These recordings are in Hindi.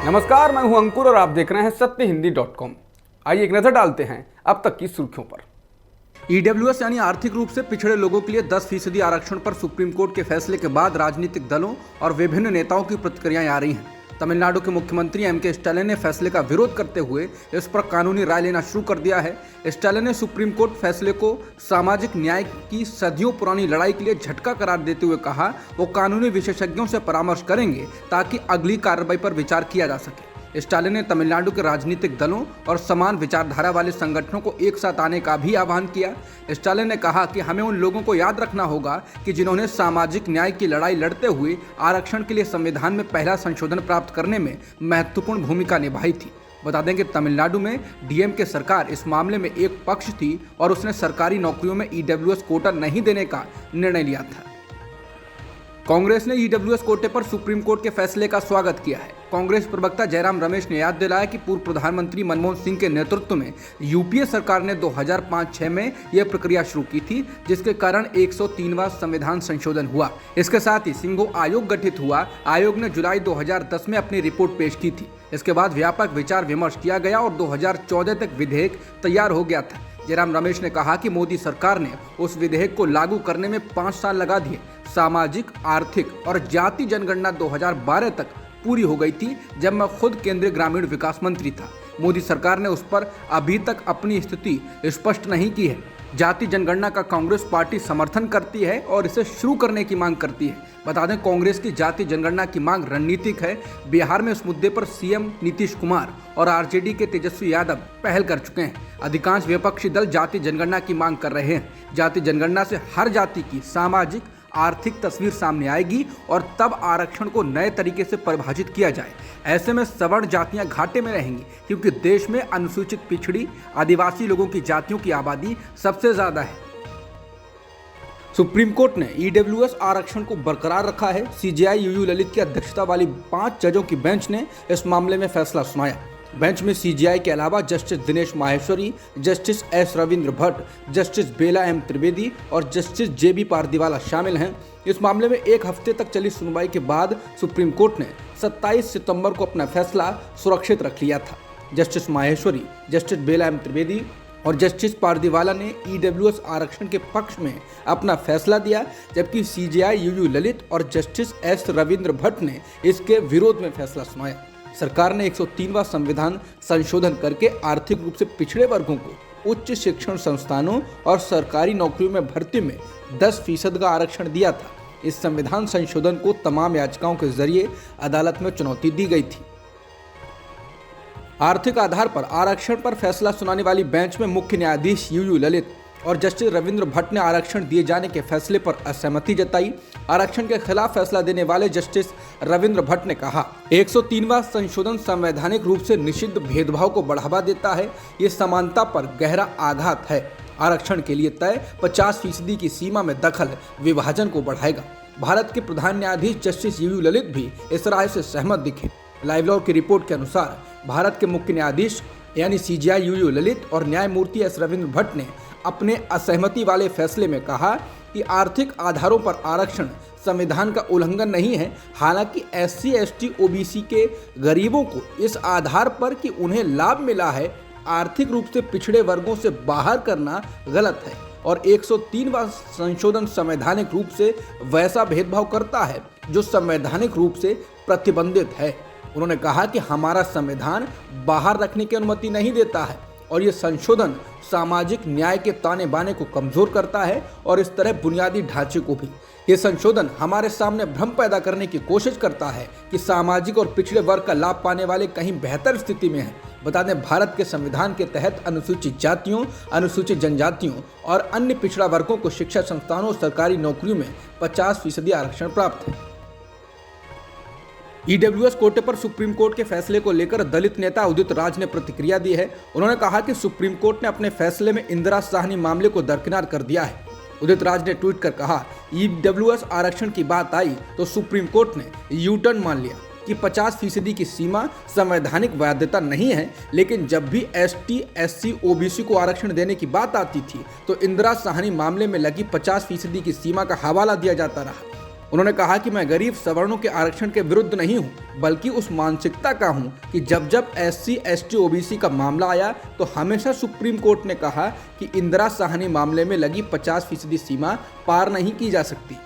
नमस्कार, मैं हूं अंकुर और आप देख रहे हैं सत्यहिंदी.com। आइए एक नजर डालते हैं अब तक की सुर्खियों पर। ईडब्ल्यूएस यानी आर्थिक रूप से पिछड़े लोगों के लिए 10% आरक्षण पर सुप्रीम कोर्ट के फैसले के बाद राजनीतिक दलों और विभिन्न नेताओं की प्रतिक्रियाएं आ रही हैं। तमिलनाडु के मुख्यमंत्री एम.के. स्टालिन ने फैसले का विरोध करते हुए इस पर कानूनी राय लेना शुरू कर दिया है। स्टालिन ने सुप्रीम कोर्ट फैसले को सामाजिक न्याय की सदियों पुरानी लड़ाई के लिए झटका करार देते हुए कहा वो कानूनी विशेषज्ञों से परामर्श करेंगे ताकि अगली कार्रवाई पर विचार किया जा सके। स्टालिन ने तमिलनाडु के राजनीतिक दलों और समान विचारधारा वाले संगठनों को एक साथ आने का भी आह्वान किया। स्टालिन ने कहा कि हमें उन लोगों को याद रखना होगा कि जिन्होंने सामाजिक न्याय की लड़ाई लड़ते हुए आरक्षण के लिए संविधान में पहला संशोधन प्राप्त करने में महत्वपूर्ण भूमिका निभाई थी। बता दें कि तमिलनाडु में डीएमके सरकार इस मामले में एक पक्ष थी और उसने सरकारी नौकरियों में ईडब्ल्यूएस कोटा नहीं देने का निर्णय लिया था। कांग्रेस ने ईडब्ल्यूएस कोटे पर सुप्रीम कोर्ट के फैसले का स्वागत किया है। कांग्रेस प्रवक्ता जयराम रमेश ने याद दिलाया कि पूर्व प्रधानमंत्री मनमोहन सिंह के नेतृत्व में यूपीए सरकार ने 2005-06 में यह प्रक्रिया शुरू की थी, जिसके कारण 103वां संविधान संशोधन हुआ। इसके साथ ही सिंघो आयोग गठित हुआ। आयोग ने जुलाई 2010 में अपनी रिपोर्ट पेश की थी। इसके बाद व्यापक विचार विमर्श किया गया और 2014 तक विधेयक तैयार हो गया था। जयराम रमेश ने कहा कि मोदी सरकार ने उस विधेयक को लागू करने में 5 साल लगा दिए। सामाजिक, आर्थिक और जाति जनगणना 2012 तक पूरी हो गई थी, जब मैं खुद केंद्रीय ग्रामीण विकास मंत्री था। मोदी सरकार ने उस पर अभी तक अपनी स्थिति स्पष्ट नहीं की है। जाति जनगणना का कांग्रेस पार्टी समर्थन करती है और इसे शुरू करने की मांग करती है। बता दें, कांग्रेस की जाति जनगणना की मांग रणनीतिक है। बिहार में इस मुद्दे पर सीएम नीतीश कुमार और आरजेडी के तेजस्वी यादव पहल कर चुके हैं। अधिकांश विपक्षी दल जाति जनगणना की मांग कर रहे हैं। जाति जनगणना से हर जाति की सामाजिक, आर्थिक तस्वीर सामने आएगी और तब आरक्षण को नए तरीके से परिभाषित किया जाए। ऐसे में सवर्ण जातियां घाटे में रहेंगी, क्योंकि देश में अनुसूचित, पिछड़ी, आदिवासी लोगों की जातियों की आबादी सबसे ज्यादा है। सुप्रीम कोर्ट ने ईडब्ल्यूएस आरक्षण को बरकरार रखा है। सीजेआई यूयू ललित की अध्यक्षता वाली 5 जजों की बेंच ने इस मामले में फैसला सुनाया। बेंच में सीजेआई के अलावा justice Dinesh Maheshwari, justice S Ravindra Bhat, justice Bela M Trivedi और जस्टिस जेबी पारदीवाला शामिल हैं। इस मामले में 1 हफ्ते तक चली सुनवाई के बाद सुप्रीम कोर्ट ने 27 सितंबर को अपना फैसला सुरक्षित रख लिया था। Justice Maheshwari, justice Bela M Trivedi और जस्टिस पारदीवाला ने ईडब्ल्यूएस आरक्षण के पक्ष में अपना फैसला दिया, जबकि सीजेआई यूयू ललित और जस्टिस एस रविंद्र भट्ट ने इसके विरोध में फैसला सुनाया। सरकार ने 103वां संविधान संशोधन करके आर्थिक रूप से पिछड़े वर्गों को उच्च शिक्षण संस्थानों और सरकारी नौकरियों में भर्ती में 10% का आरक्षण दिया था। इस संविधान संशोधन को तमाम याचिकाओं के जरिए अदालत में चुनौती दी गई थी। आर्थिक आधार पर आरक्षण पर फैसला सुनाने वाली बेंच में मुख्य न्यायाधीश यूयू ललित और जस्टिस रविंद्र भट्ट ने आरक्षण दिए जाने के फैसले पर असहमति जताई। आरक्षण के खिलाफ फैसला देने वाले जस्टिस रविंद्र भट्ट ने कहा, 103वां संशोधन संवैधानिक रूप से निषिद्ध भेदभाव को बढ़ावा देता है। ये समानता पर गहरा आघात है। आरक्षण के लिए तय 50% की सीमा में दखल विभाजन को बढ़ाएगा। भारत के प्रधान न्यायाधीश जस्टिस यूयू ललित भी इस राय से सहमत दिखे। लाइव लॉ की रिपोर्ट के अनुसार भारत के मुख्य न्यायाधीश यानी सीजेआई यूयू ललित और न्यायमूर्ति एस रविंद्र भट्ट ने अपने असहमति वाले फैसले में कहा कि आर्थिक आधारों पर आरक्षण संविधान का उल्लंघन नहीं है। हालांकि एससी, एसटी, ओबीसी के गरीबों को इस आधार पर कि उन्हें लाभ मिला है, आर्थिक रूप से पिछड़े वर्गों से बाहर करना गलत है और 103वां संशोधन संवैधानिक रूप से वैसा भेदभाव करता है जो संवैधानिक रूप से प्रतिबंधित है। उन्होंने कहा कि हमारा संविधान बाहर रखने की अनुमति नहीं देता है और ये संशोधन सामाजिक न्याय के ताने बाने को कमजोर करता है और इस तरह बुनियादी ढांचे को भी। ये संशोधन हमारे सामने भ्रम पैदा करने की कोशिश करता है कि सामाजिक और पिछड़े वर्ग का लाभ पाने वाले कहीं बेहतर स्थिति में हैं। बता दें, भारत के संविधान के तहत अनुसूचित जातियों, अनुसूचित जनजातियों और अन्य पिछड़ा वर्गों को शिक्षा संस्थानों और सरकारी नौकरियों में 50% आरक्षण प्राप्त है। ईडब्ल्यूएस कोटे पर सुप्रीम कोर्ट के फैसले को लेकर दलित नेता उदित राज ने प्रतिक्रिया दी है। उन्होंने कहा कि सुप्रीम कोर्ट ने अपने फैसले में इंदिरा साहनी मामले को दरकिनार कर दिया है। उदित राज ने ट्वीट कर कहा, ईडब्ल्यूएस आरक्षण की बात आई तो सुप्रीम कोर्ट ने यू टर्न मान लिया कि 50% की सीमा संवैधानिक वैधता नहीं है, लेकिन जब भी एसटी, एससी, ओबीसी को आरक्षण देने की बात आती थी तो इंदिरा साहनी मामले में लगी 50% की सीमा का हवाला दिया जाता रहा। उन्होंने कहा कि मैं गरीब सवर्णों के आरक्षण के विरुद्ध नहीं हूं, बल्कि उस मानसिकता का हूं कि जब SC, ST, OBC का मामला आया तो हमेशा सुप्रीम कोर्ट ने कहा कि इंदिरा साहनी मामले में लगी 50% सीमा पार नहीं की जा सकती।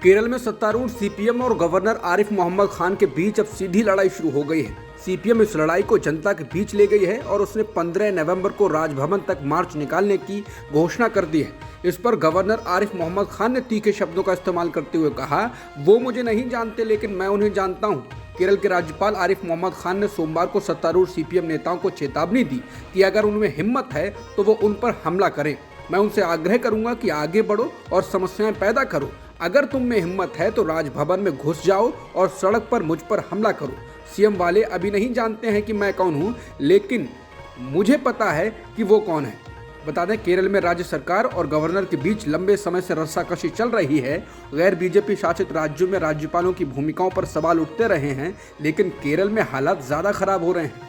केरल में सत्तारूढ़ CPM और गवर्नर आरिफ मोहम्मद खान के बीच अब सीधी लड़ाई शुरू हो गई है। CPM इस लड़ाई को जनता के बीच ले गई है और उसने 15 नवंबर को राजभवन तक मार्च निकालने की घोषणा कर दी है। इस पर गवर्नर आरिफ मोहम्मद खान ने तीखे शब्दों का इस्तेमाल करते हुए कहा, वो मुझे नहीं जानते लेकिन मैं उन्हें जानता हूं। केरल के राज्यपाल आरिफ मोहम्मद खान ने सोमवार को सत्तारूढ़ CPM नेताओं को चेतावनी दी कि अगर उनमें हिम्मत है तो वो उन पर हमला करें। मैं उनसे आग्रह करूंगा कि आगे बढ़ो और समस्याएं पैदा करो। अगर तुम में हिम्मत है तो राजभवन में घुस जाओ और सड़क पर मुझ पर हमला करो। CM वाले अभी नहीं जानते हैं कि मैं कौन हूं, लेकिन मुझे पता है कि वो कौन है। बता दें, केरल में राज्य सरकार और गवर्नर के बीच लंबे समय से रस्साकशी चल रही है। गैर BJP शासित राज्यों में राज्यपालों की भूमिकाओं पर सवाल उठते रहे हैं, लेकिन केरल में हालात ज्यादा खराब हो रहे हैं।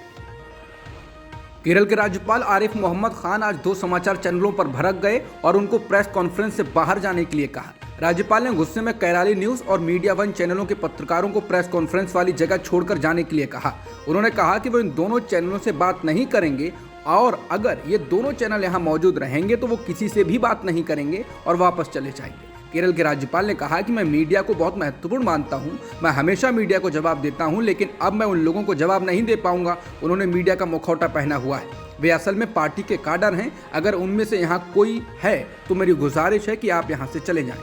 केरल के राज्यपाल आरिफ मोहम्मद खान आज 2 समाचार चैनलों पर भड़क गए और उनको प्रेस कॉन्फ्रेंस से बाहर जाने के लिए कहा। राज्यपाल ने गुस्से में कैराली न्यूज और मीडिया वन चैनलों के पत्रकारों को प्रेस कॉन्फ्रेंस वाली जगह छोड़कर जाने के लिए कहा। उन्होंने कहा कि वो इन दोनों चैनलों से बात नहीं करेंगे और अगर ये दोनों चैनल यहाँ मौजूद रहेंगे तो वो किसी से भी बात नहीं करेंगे और वापस चले जाएंगे। केरल के राज्यपाल ने कहा कि मैं मीडिया को बहुत महत्वपूर्ण मानता हूं, मैं हमेशा मीडिया को जवाब देता हूं, लेकिन अब मैं उन लोगों को जवाब नहीं दे पाऊंगा। उन्होंने मीडिया का मुखौटा पहना हुआ है, वे असल में पार्टी के काडर हैं। अगर उनमें से यहाँ कोई है तो मेरी गुजारिश है कि आप यहाँ से चले जाएं।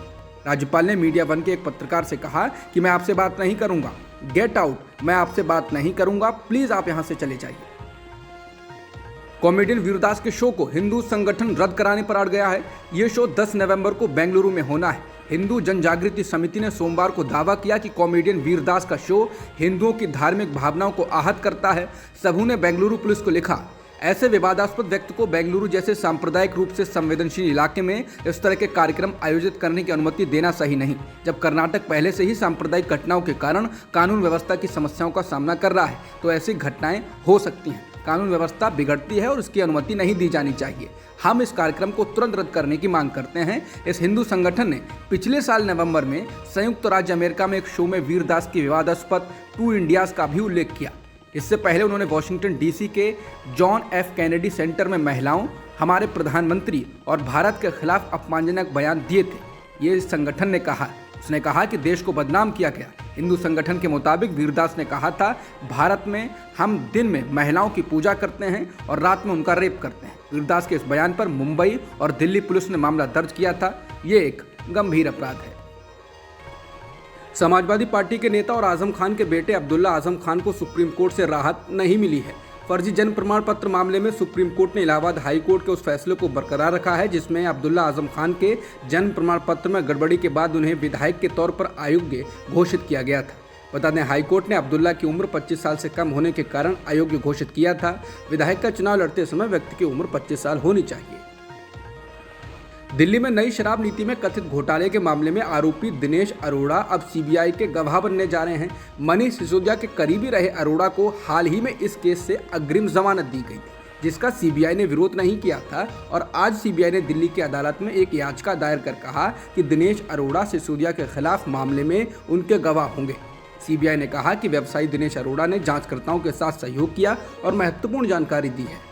राज्यपाल ने मीडिया वन के एक पत्रकार से कहा कि मैं आपसे बात नहीं करूंगा, गेट आउट, मैं आपसे बात नहीं करूंगा, प्लीज आप यहाँ से चले जाइए। कॉमेडियन वीरदास के शो को हिंदू संगठन रद्द कराने पर अड़ गया है। ये शो 10 नवंबर को बेंगलुरु में होना है। हिंदू जन जागृति समिति ने सोमवार को दावा किया कि कॉमेडियन वीरदास का शो हिंदुओं की धार्मिक भावनाओं को आहत करता है। सबू ने बेंगलुरु पुलिस को लिखा, ऐसे विवादास्पद व्यक्ति को बेंगलुरु जैसे सांप्रदायिक रूप से संवेदनशील इलाके में इस तरह के कार्यक्रम आयोजित करने की अनुमति देना सही नहीं। जब कर्नाटक पहले से ही सांप्रदायिक घटनाओं के कारण कानून व्यवस्था की समस्याओं का सामना कर रहा है, तो ऐसी घटनाएं हो सकती हैं। कानून व्यवस्था बिगड़ती है और उसकी अनुमति नहीं दी जानी चाहिए। हम इस कार्यक्रम को तुरंत रद्द करने की मांग करते हैं। इस हिंदू संगठन ने पिछले साल नवंबर में संयुक्त राज्य अमेरिका में एक शो में वीरदास की विवादास्पद 2 इंडियाज का भी उल्लेख किया। इससे पहले उन्होंने वॉशिंगटन DC के जॉन F कैनेडी सेंटर में महिलाओं, हमारे प्रधानमंत्री और भारत के खिलाफ अपमानजनक बयान दिए थे। ये इस संगठन ने कहा। उसने कहा कि देश को बदनाम किया गया। हिंदू संगठन के मुताबिक वीरदास ने कहा था, भारत में हम दिन में महिलाओं की पूजा करते हैं और रात में उनका रेप करते हैं। वीरदास के इस बयान पर मुंबई और दिल्ली पुलिस ने मामला दर्ज किया था। ये एक गंभीर अपराध है। समाजवादी पार्टी के नेता और आजम खान के बेटे अब्दुल्ला आजम खान को सुप्रीम कोर्ट से राहत नहीं मिली है। फर्जी जन्म प्रमाण पत्र मामले में सुप्रीम कोर्ट ने इलाहाबाद हाई कोर्ट के उस फैसले को बरकरार रखा है जिसमें अब्दुल्ला आजम खान के जन्म प्रमाण पत्र में गड़बड़ी के बाद उन्हें विधायक के तौर पर अयोग्य घोषित किया गया था। बता दें, हाई कोर्ट ने अब्दुल्ला की उम्र 25 साल से कम होने के कारण अयोग्य घोषित किया था। विधायक का चुनाव लड़ते समय व्यक्ति की उम्र 25 साल होनी चाहिए। दिल्ली में नई शराब नीति में कथित घोटाले के मामले में आरोपी दिनेश अरोड़ा अब CBI के गवाह बनने जा रहे हैं। मनीष सिसोदिया के करीबी रहे अरोड़ा को हाल ही में इस केस से अग्रिम जमानत दी गई थी, जिसका CBI ने विरोध नहीं किया था और आज CBI ने दिल्ली की अदालत में एक याचिका दायर कर कहा कि दिनेश अरोड़ा सिसोदिया के खिलाफ मामले में उनके गवाह होंगे। CBI ने कहा कि व्यवसायी दिनेश अरोड़ा ने जांचकर्ताओं के साथ सहयोग किया और महत्वपूर्ण जानकारी दी है।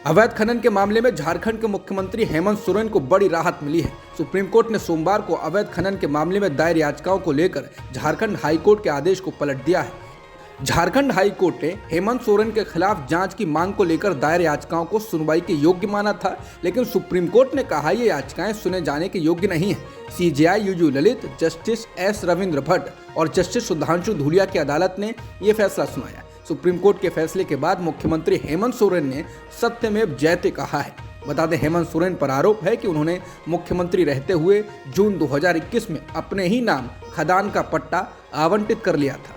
अवैध खनन के मामले में झारखंड के मुख्यमंत्री हेमंत सोरेन को बड़ी राहत मिली है। सुप्रीम कोर्ट ने सोमवार को अवैध खनन के मामले में दायर याचिकाओं को लेकर झारखंड हाई कोर्ट के आदेश को पलट दिया है। झारखंड हाई कोर्ट ने हेमंत सोरेन के खिलाफ जांच की मांग को लेकर दायर याचिकाओं को सुनवाई के योग्य माना था, लेकिन सुप्रीम कोर्ट ने कहा ये याचिकाएं सुने जाने के योग्य नहीं है। CJI UU Lalit, justice S Ravindra Bhatt और जस्टिस सुधांशु धूलिया की अदालत ने ये फैसला सुनाया। सुप्रीम कोर्ट के फैसले के बाद मुख्यमंत्री हेमंत सोरेन ने सत्यमेव जयते कहा है। बता दें, हेमंत सोरेन पर आरोप है कि उन्होंने मुख्यमंत्री रहते हुए जून 2021 में अपने ही नाम खदान का पट्टा आवंटित कर लिया था।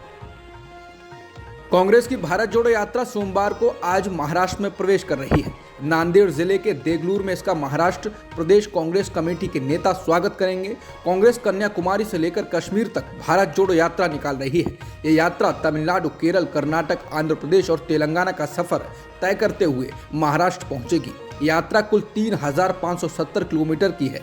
कांग्रेस की भारत जोड़ो यात्रा सोमवार को आज महाराष्ट्र में प्रवेश कर रही है। नांदेड़ जिले के देगलूर में इसका महाराष्ट्र प्रदेश कांग्रेस कमेटी के नेता स्वागत करेंगे। कांग्रेस कन्याकुमारी से लेकर कश्मीर तक भारत जोड़ो यात्रा निकाल रही है। ये यात्रा तमिलनाडु, केरल, कर्नाटक, आंध्र प्रदेश और तेलंगाना का सफर तय करते हुए महाराष्ट्र पहुंचेगी। यात्रा कुल 3570 किलोमीटर की है।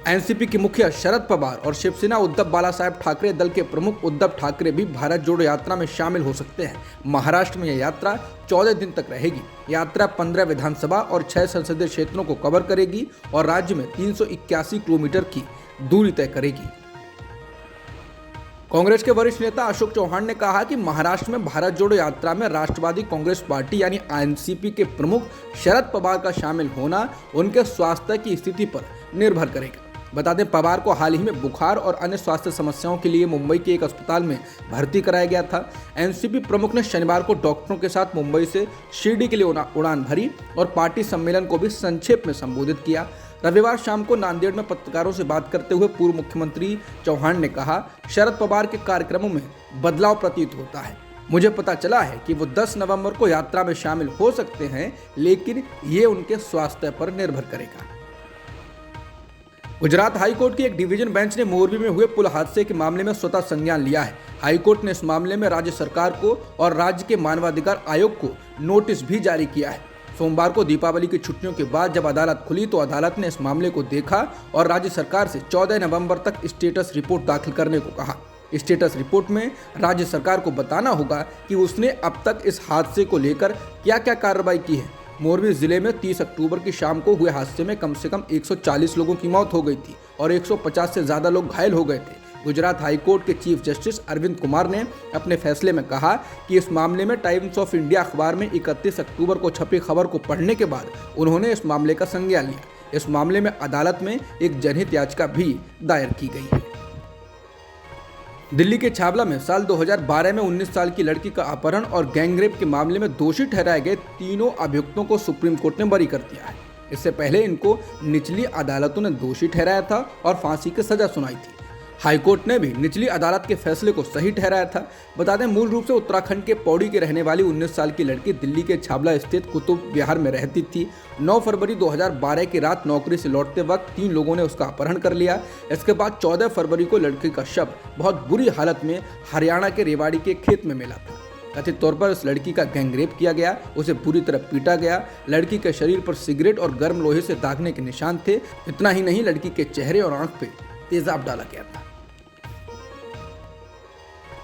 एनसीपी के मुखिया शरद पवार और शिवसेना उद्धव बालासाहेब ठाकरे दल के प्रमुख उद्धव ठाकरे भी भारत जोड़ो यात्रा में शामिल हो सकते हैं। महाराष्ट्र में यह यात्रा 14 दिन तक रहेगी। यात्रा 15 विधानसभा और 6 संसदीय क्षेत्रों को कवर करेगी और राज्य में 381 किलोमीटर की दूरी तय करेगी। कांग्रेस के वरिष्ठ नेता अशोक चौहान ने कहा कि महाराष्ट्र में भारत जोड़ो यात्रा में राष्ट्रवादी कांग्रेस पार्टी यानी एनसीपी के प्रमुख शरद पवार का शामिल होना उनके स्वास्थ्य की स्थिति पर निर्भर करेगा। बता दें, पवार को हाल ही में बुखार और अन्य स्वास्थ्य समस्याओं के लिए मुंबई के एक अस्पताल में भर्ती कराया गया था। एनसीपी प्रमुख ने शनिवार को डॉक्टरों के साथ मुंबई से शिरडी के लिए उड़ान भरी और पार्टी सम्मेलन को भी संक्षेप में संबोधित किया। रविवार शाम को नांदेड़ में पत्रकारों से बात करते हुए पूर्व मुख्यमंत्री चौहान ने कहा, शरद पवार के कार्यक्रमों में बदलाव प्रतीत होता है। मुझे पता चला है कि वो 10 नवंबर को यात्रा में शामिल हो सकते हैं, लेकिन ये उनके स्वास्थ्य पर निर्भर करेगा। गुजरात हाईकोर्ट की एक डिवीजन बेंच ने मोरबी में हुए पुल हादसे के मामले में स्वतः संज्ञान लिया है। हाईकोर्ट ने इस मामले में राज्य सरकार को और राज्य के मानवाधिकार आयोग को नोटिस भी जारी किया है। सोमवार को दीपावली की छुट्टियों के बाद जब अदालत खुली तो अदालत ने इस मामले को देखा और राज्य सरकार से 14 नवंबर तक स्टेटस रिपोर्ट दाखिल करने को कहा। स्टेटस रिपोर्ट में राज्य सरकार को बताना होगा कि उसने अब तक इस हादसे को लेकर क्या क्या कार्रवाई की है। मोरबी जिले में 30 अक्टूबर की शाम को हुए हादसे में कम से कम 140 लोगों की मौत हो गई थी और 150 से ज्यादा लोग घायल हो गए थे। गुजरात हाईकोर्ट के चीफ जस्टिस अरविंद कुमार ने अपने फैसले में कहा कि इस मामले में टाइम्स ऑफ इंडिया अखबार में 31 अक्टूबर को छपी खबर को पढ़ने के बाद उन्होंने इस मामले का संज्ञान लिया। इस मामले में अदालत में एक जनहित याचिका भी दायर की गई है। दिल्ली के छावला में साल 2012 में 19 साल की लड़की का अपहरण और गैंगरेप के मामले में दोषी ठहराए गए तीनों अभियुक्तों को सुप्रीम कोर्ट ने बरी कर दिया है। इससे पहले इनको निचली अदालतों ने दोषी ठहराया था और फांसी की सजा सुनाई थी। हाईकोर्ट ने भी निचली अदालत के फैसले को सही ठहराया था। बता दें, मूल रूप से उत्तराखंड के पौड़ी की रहने वाली 19 साल की लड़की दिल्ली के छावला स्थित कुतुब विहार में रहती थी। 9 फरवरी 2012 की रात नौकरी से लौटते वक्त 3 लोगों ने उसका अपहरण कर लिया। इसके बाद 14 फरवरी को लड़की का शव बहुत बुरी हालत में हरियाणा के रेवाड़ी के खेत में मिला था। कथित तौर पर इस लड़की का गैंगरेप किया गया, उसे पूरी तरह पीटा गया। लड़की के शरीर पर सिगरेट और गर्म लोहे से दागने के निशान थे। इतना ही नहीं, लड़की के चेहरे और आंख पे तेजाब डाला गया था।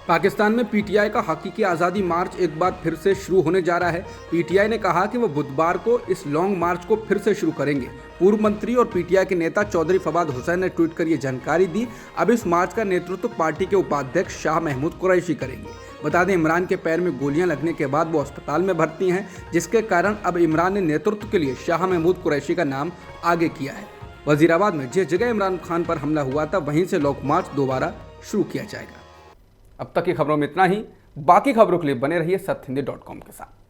पाकिस्तान में पीटीआई का हकीकी आज़ादी मार्च एक बार फिर से शुरू होने जा रहा है। पीटीआई ने कहा कि वो बुधवार को इस लॉन्ग मार्च को फिर से शुरू करेंगे। पूर्व मंत्री और पीटीआई के नेता चौधरी फवाद हुसैन ने ट्वीट कर ये जानकारी दी। अब इस मार्च का नेतृत्व पार्टी के उपाध्यक्ष शाह महमूद कुरैशी करेंगे। बता दें, इमरान के पैर में गोलियां लगने के बाद वो अस्पताल में भर्ती हैं, जिसके कारण अब इमरान ने नेतृत्व के लिए शाह महमूद कुरैशी का नाम आगे किया है। वजीराबाद में जिस जगह इमरान खान पर हमला हुआ था, वहीं से लॉन्ग मार्च दोबारा शुरू किया जाएगा। अब तक की खबरों में इतना ही। बाकी खबरों के लिए बने रहिए सत्यहिंदी.com के साथ।